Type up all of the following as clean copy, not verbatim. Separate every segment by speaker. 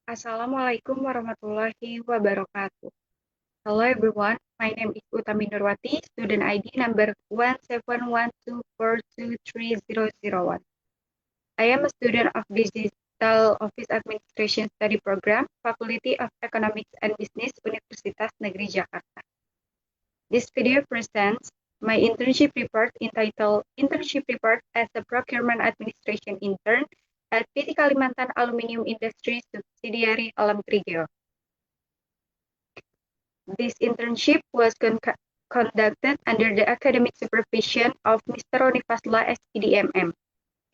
Speaker 1: Assalamualaikum warahmatullahi wabarakatuh. Hello everyone, my name is Utami Nurwati, student ID number 17124230001. I am a student of Digital Office Administration Study Program, Faculty of Economics and Business, Universitas Negeri Jakarta. This video presents my internship report entitled Internship Report as a Procurement Administration Intern at PT Kalimantan Aluminium Industry Subsidiary Alam Trigeo. This internship was conducted under the academic supervision of Mr. Roni Fasla, SPDMM.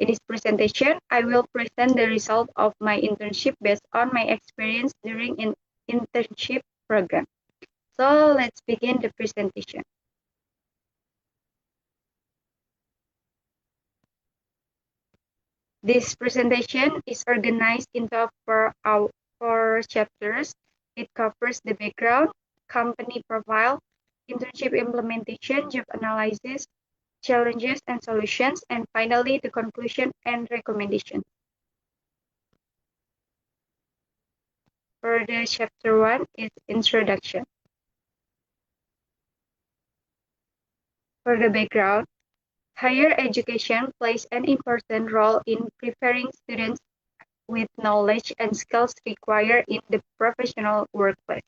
Speaker 1: In this presentation, I will present the result of my internship based on my experience during an internship program. So let's begin the presentation. This presentation is organized into four chapters. It covers the background, company profile, internship implementation, job analysis, challenges and solutions, and finally the conclusion and recommendation. For the chapter 1 is introduction. For the background, higher education plays an important role in preparing students with knowledge and skills required in the professional workplace.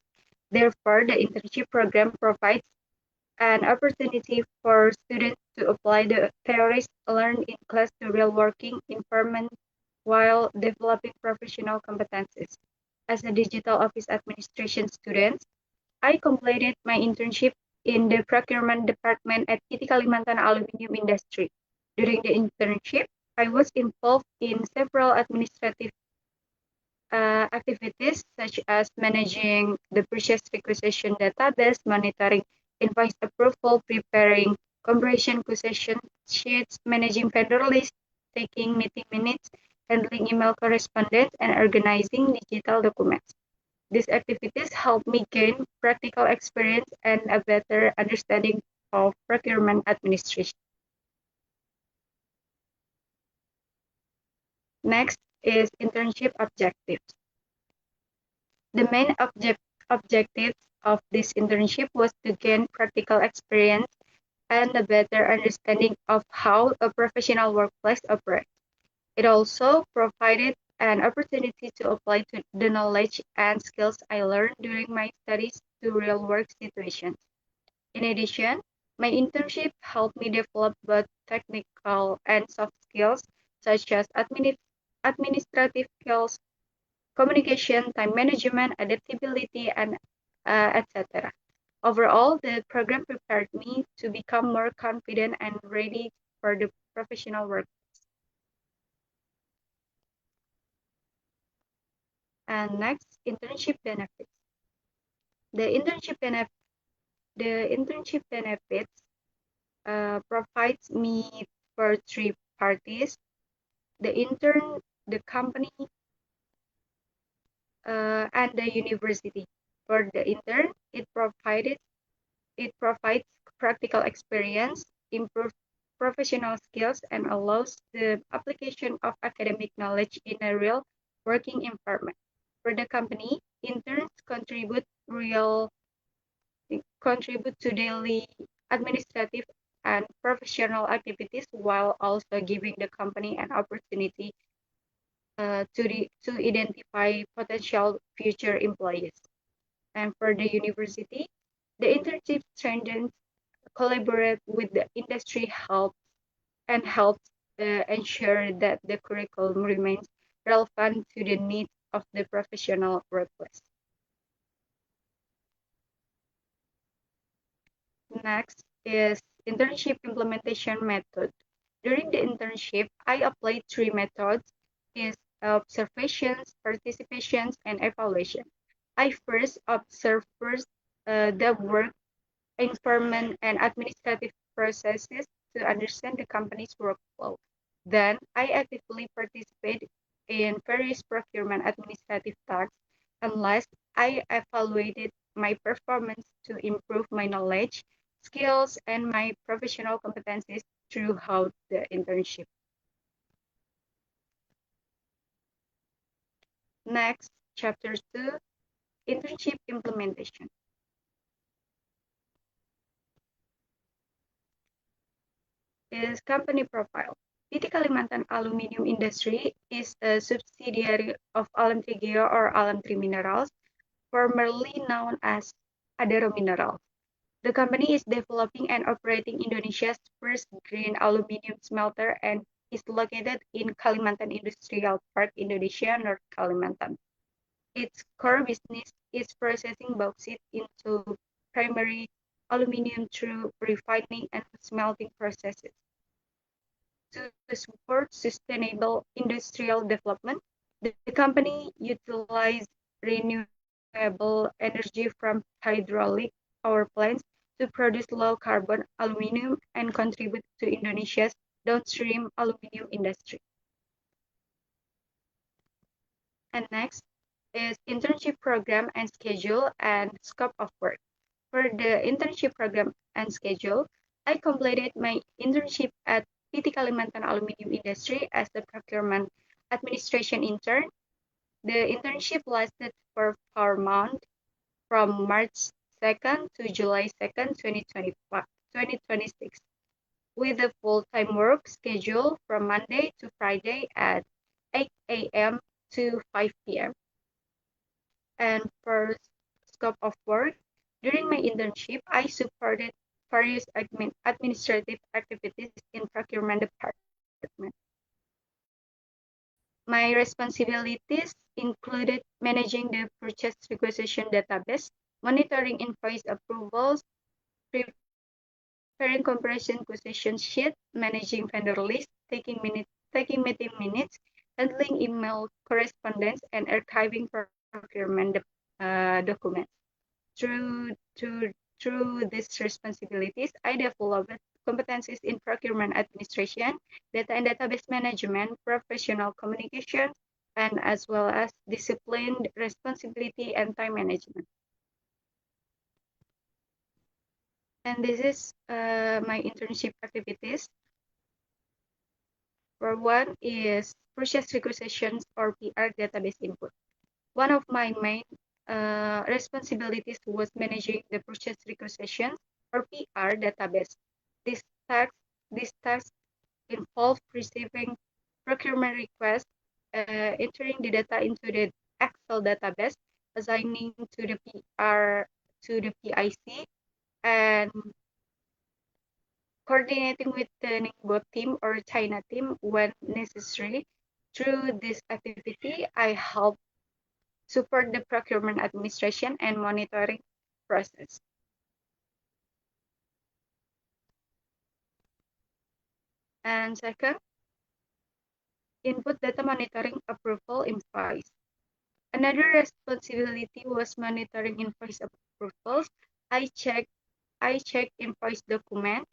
Speaker 1: Therefore, the internship program provides an opportunity for students to apply the theories learned in class to real working environment while developing professional competencies. As a digital office administration student, I completed my internship in the procurement department at PT Kalimantan Aluminium Industry. During the internship, I was involved in several administrative activities such as managing the purchase requisition database, monitoring invoice approval, preparing comparison quotation sheets, managing vendor lists, taking meeting minutes, handling email correspondence, and organizing digital documents. These activities help me gain practical experience and a better understanding of procurement administration. Next is internship objectives. The main objectives of this internship was to gain practical experience and a better understanding of how a professional workplace operates. It also provided an opportunity to apply the knowledge and skills I learned during my studies to real work situations. In addition, my internship helped me develop both technical and soft skills such as administrative skills, communication, time management, adaptability, and etc. Overall, the program prepared me to become more confident and ready for the professional work. And next, internship benefits. The internship benefits provides me for three parties: the intern, the company, and the university. For the intern, it provides practical experience, improves professional skills, and allows the application of academic knowledge in a real working environment. For the company, interns contribute to daily administrative and professional activities while also giving the company an opportunity to identify potential future employees. And for the university, the internship strengthens collaborate with the industry helps ensure that the curriculum remains relevant to the needs of the professional workplace. Next is internship implementation method. During the internship, I applied three methods: is observations, participations, and evaluation. I first observed the work environment and administrative processes to understand the company's workflow. Then I actively participate in various procurement administrative tasks. And last, I evaluated my performance to improve my knowledge, skills, and my professional competencies throughout the internship. Next, Chapter 2, Internship Implementation. Is company profile. PT Kalimantan Aluminium Industry is a subsidiary of Alam Trigeo or Alam Tri Minerals, formerly known as Adaro Minerals. The company is developing and operating Indonesia's first green aluminum smelter and is located in Kalimantan Industrial Park, Indonesia, North Kalimantan. Its core business is processing bauxite into primary aluminum through refining and smelting processes. To support sustainable industrial development, the company utilizes renewable energy from hydraulic power plants to produce low-carbon aluminum and contribute to Indonesia's downstream aluminum industry. And next is internship program and schedule and scope of work. For the internship program and schedule, I completed my internship at PT Kalimantan Aluminium Industry as the procurement administration intern. The internship lasted for 4 months from March 2nd to July 2nd, 2026, with a full-time work schedule from Monday to Friday at 8 a.m. to 5 p.m. And for scope of work, during my internship, I supported various administrative activities in procurement department. My responsibilities included managing the purchase requisition database, monitoring invoice approvals, preparing comparison acquisition sheet, managing vendor list, taking meeting minutes, handling email correspondence, and archiving procurement documents. Through these responsibilities, I developed competencies in procurement administration, data and database management, professional communication, and as well as discipline, responsibility, and time management. And this is my internship activities. For one is purchase requisitions or PR database input. One of my main responsibilities was managing the purchase requisitions or PR database. This task involved receiving procurement requests, entering the data into the Excel database, assigning to the PR to the PIC, and coordinating with the Ningbo team or China team when necessary. Through this activity, I help support the procurement administration and monitoring process. And second, input data monitoring approval invoice. Another responsibility was monitoring invoice approvals. I check invoice document,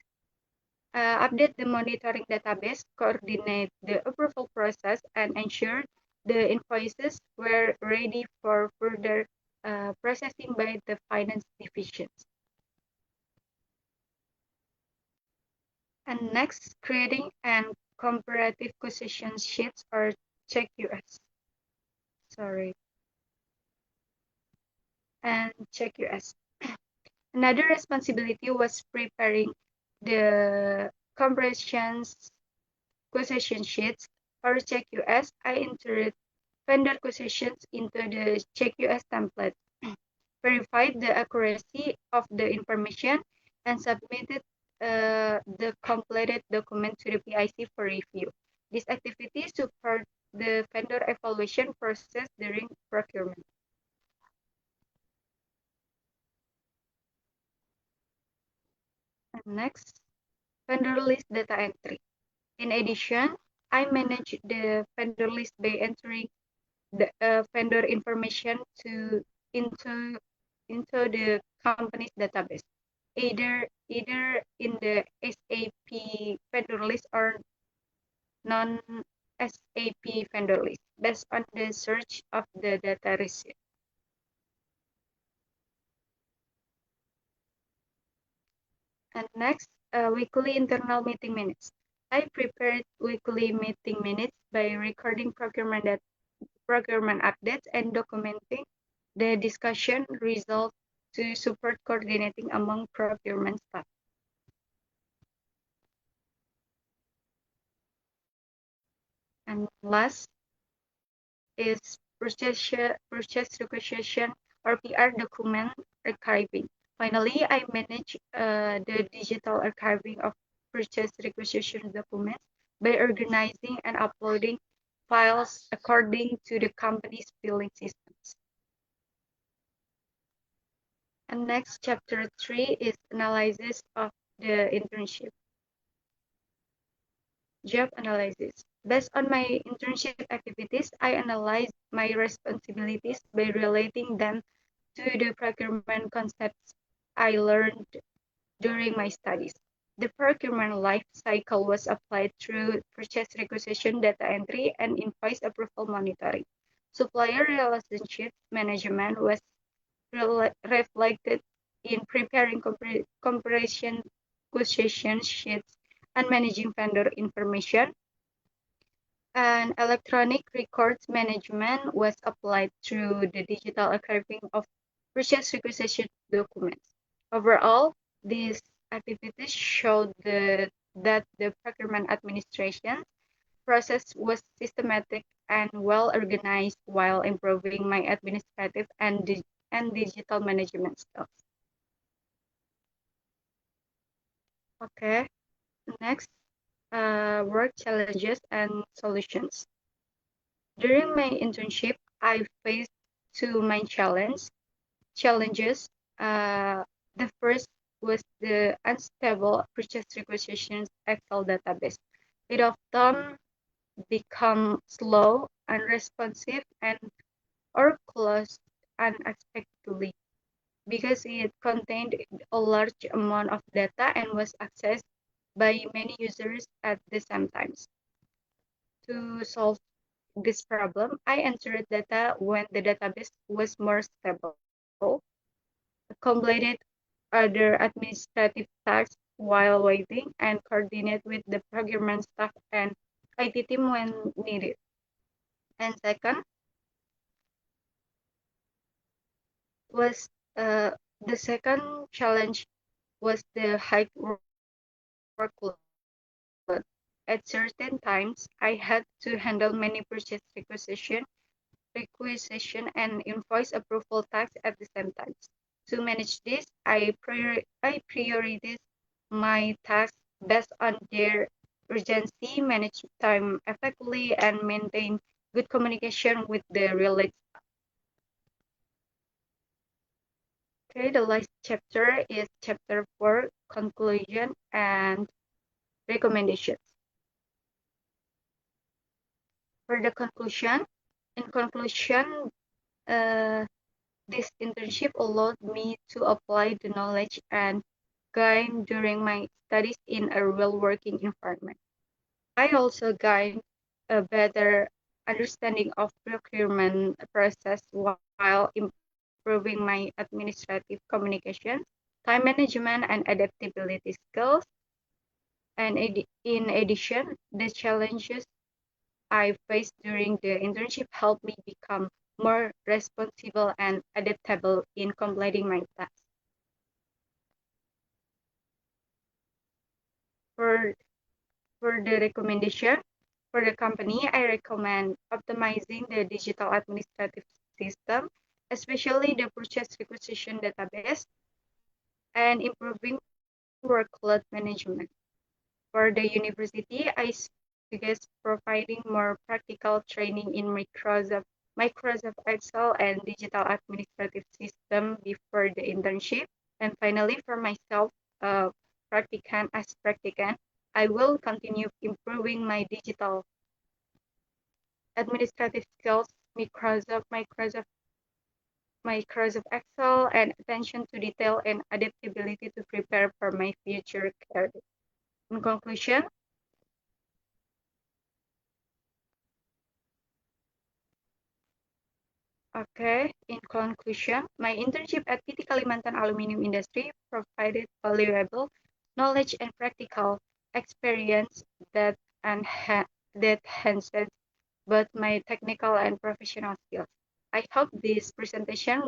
Speaker 1: update the monitoring database, coordinate the approval process, and ensure the invoices were ready for further processing by the finance divisions. And next, creating and comparative acquisition sheets or CheckUS. And CheckUS. Another responsibility was preparing the comparisons acquisition sheets or CheckUS. I entered vendor acquisitions into the CheckUS template, verified the accuracy of the information, and submitted the completed document to the PIC for review. This activity supports the vendor evaluation process during procurement. And next, vendor list data entry. In addition, I manage the vendor list by entering the vendor information into the company's database, either in the SAP vendor list or non-SAP vendor list, based on the search of the data received. And next, weekly internal meeting minutes. I prepared weekly meeting minutes by recording procurement procurement updates and documenting the discussion results to support coordinating among procurement staff. And last is purchase requisition or PR document archiving. Finally, I manage the digital archiving of purchase requisition documents by organizing and uploading files according to the company's billing systems. And next, chapter 3 is analysis of the internship. Job analysis. Based on my internship activities, I analyzed my responsibilities by relating them to the procurement concepts I learned during my studies. The procurement life cycle was applied through purchase requisition data entry and invoice approval monitoring. Supplier relationship management was reflected in preparing comparison negotiation sheets and managing vendor information. And electronic records management was applied through the digital archiving of purchase requisition documents. Overall, these activities showed that the procurement administration process was systematic and well organized while improving my administrative and digital management skills. Okay, next, work challenges and solutions. During my internship, I faced two main challenges. The first was the unstable purchase requisitions Excel database. It often become slow, unresponsive, and or closed unexpectedly because it contained a large amount of data and was accessed by many users at the same time. To solve this problem, I entered data when the database was more stable, completed other administrative tasks while waiting, and coordinate with the procurement staff and IT team when needed. And second was the second challenge was the high workload. At certain times, I had to handle many purchase requisition and invoice approval tasks at the same time. To manage this, I prioritize my tasks based on their urgency, manage time effectively, and maintain good communication with the related. Okay, the last chapter is chapter 4, conclusion and recommendations. For the conclusion, in conclusion, this internship allowed me to apply the knowledge and gain during my studies in a real working environment. I also gained a better understanding of procurement process while improving my administrative communication, time management, and adaptability skills. And in addition, the challenges I faced during the internship helped me become more responsible and adaptable in completing my tasks. For, for the recommendation for the company, I recommend optimizing the digital administrative system, especially the purchase requisition database, and improving workload management. For the university, I suggest providing more practical training in Microsoft Excel and digital administrative system before the internship. And finally, for myself, as practicant, I will continue improving my digital administrative skills, Microsoft Excel, and attention to detail and adaptability to prepare for my future career. In conclusion, my internship at PT Kalimantan Aluminium Industry provided valuable knowledge and practical experience that enhanced both my technical and professional skills. I hope this presentation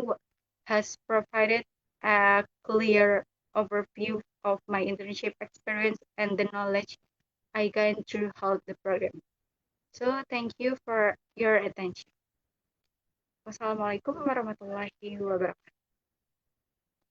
Speaker 1: has provided a clear overview of my internship experience and the knowledge I gained throughout the program. So thank you for your attention. Wassalamualaikum warahmatullahi wabarakatuh.